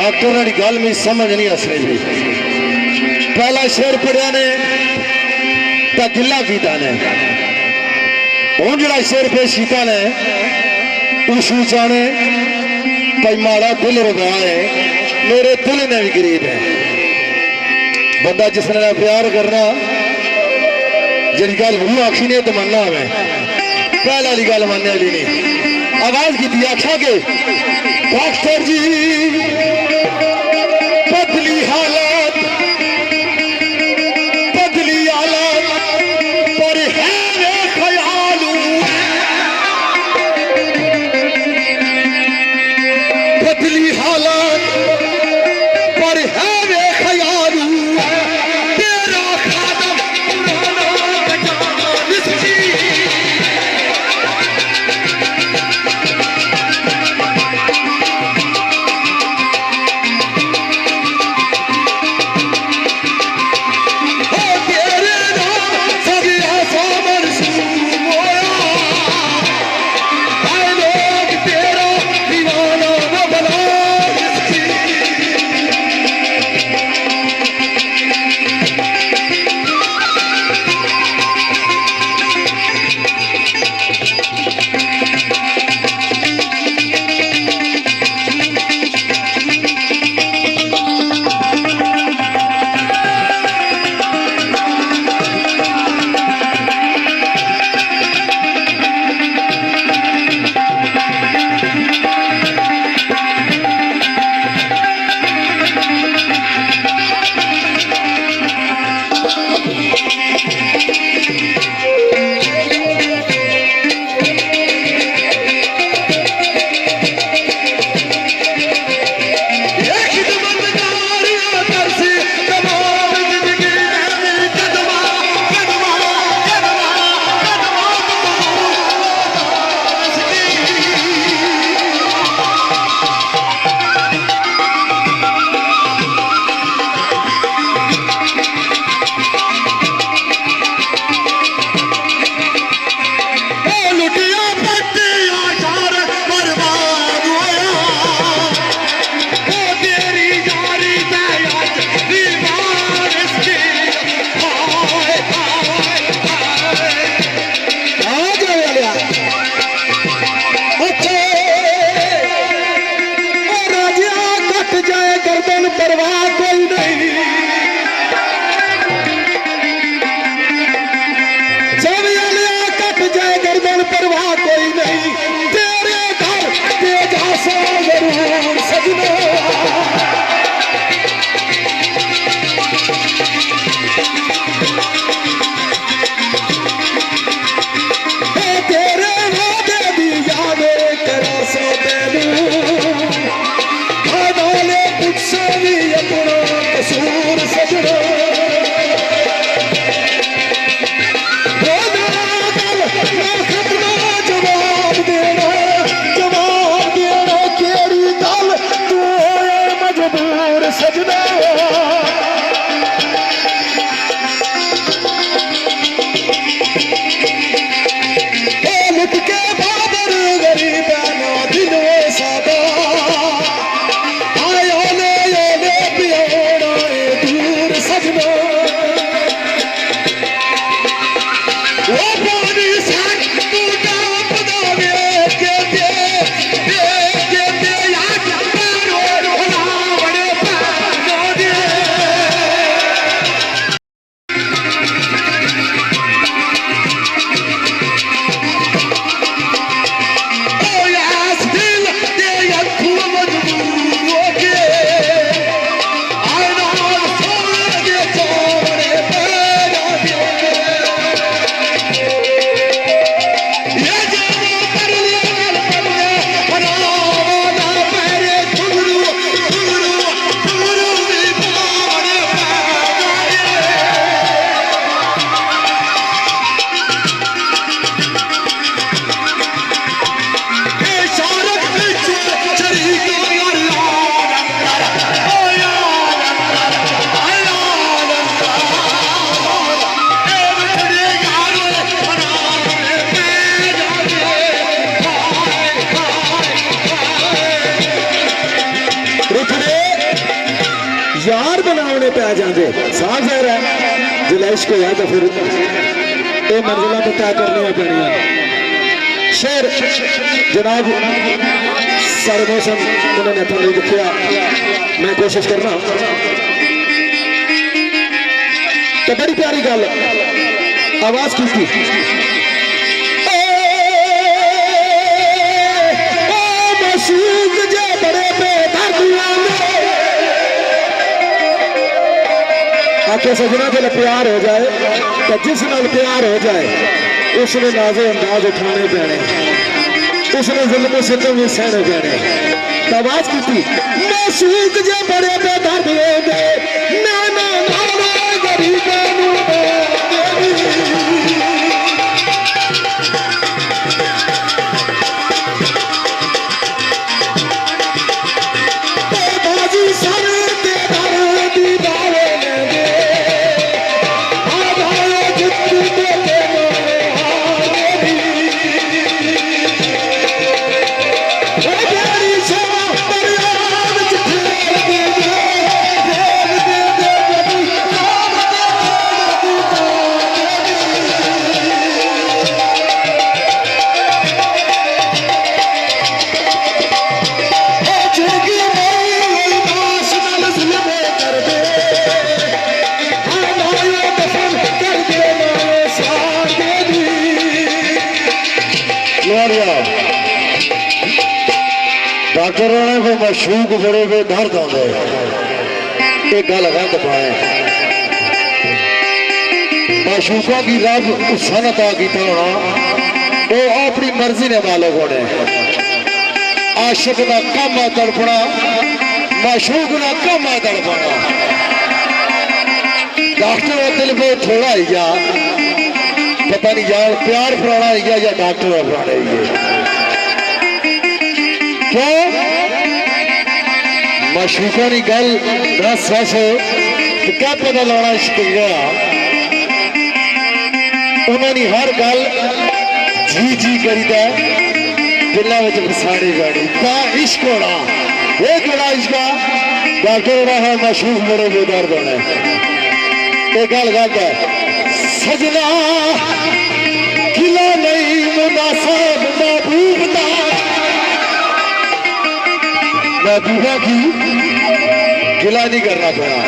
Doctor की गल में समझ नहीं आसनी भी। पहला शेर पढ़िया ने तो गिला कीता ने, हूँ जो शेर पेश किया ने उस जाने भाई माड़ा दिल रुबा है, मेरे दिल ने भी गरीब है। बंदा जिसने प्यार करना जी गल वो आखी ने तमन्ना मैं पहला वाली गल मानने वाली नहीं। आवाज की आखा के डॉक्टर जी बदली हालत पर है वे ख्यालू, बदली हालत पर है वे ख्यालू, तेरा खादम इश्क होया तो फिर ये मंजिलों तो तय करनिया पैनिया। शेर जनाब सारे मौसम उन्होंने थोड़ी दिखा, मैं कोशिश करना तो बड़ी प्यारी गल आवाज की थी। आके सजना जब प्यार हो जाए तो जिस नाल प्यार हो जाए उसने नाजो अंदाज उठाने पैने, उसने जुल्म सितम भी सहने पैने। तो आवाज की थी मासूक जे बड़े बेदर्द हो गए ना ना ना गरीबों डॉक्टरों ने को मशूक बड़े पे दर्द आते एक गल गंद पाए। मशूकों की रब सनत आ की होना वो अपनी मर्जी ने मालिक होने। आशिक का कम है तड़पना, मशूक का कम है तड़पना। डॉक्टर का दिल बहुत थोड़ा ही गया, पता नहीं यार प्यार पुराना ही गया या डॉक्टर का पुराना ही है। क्यों मशूकों की गल दस वस तो क्या पता लाना इश्क गया। उन्होंने हर गल जी जी करीदा दिलों में फसानी पैनी का इश्क होना। ये केड़ा इश्क डॉक्टर होना है मशूक बड़े बेदर्द होने। एक गल गलत है सजना किला नहीं मुनासिब महबूब दा महबूबा की गिला नहीं करना पड़ा।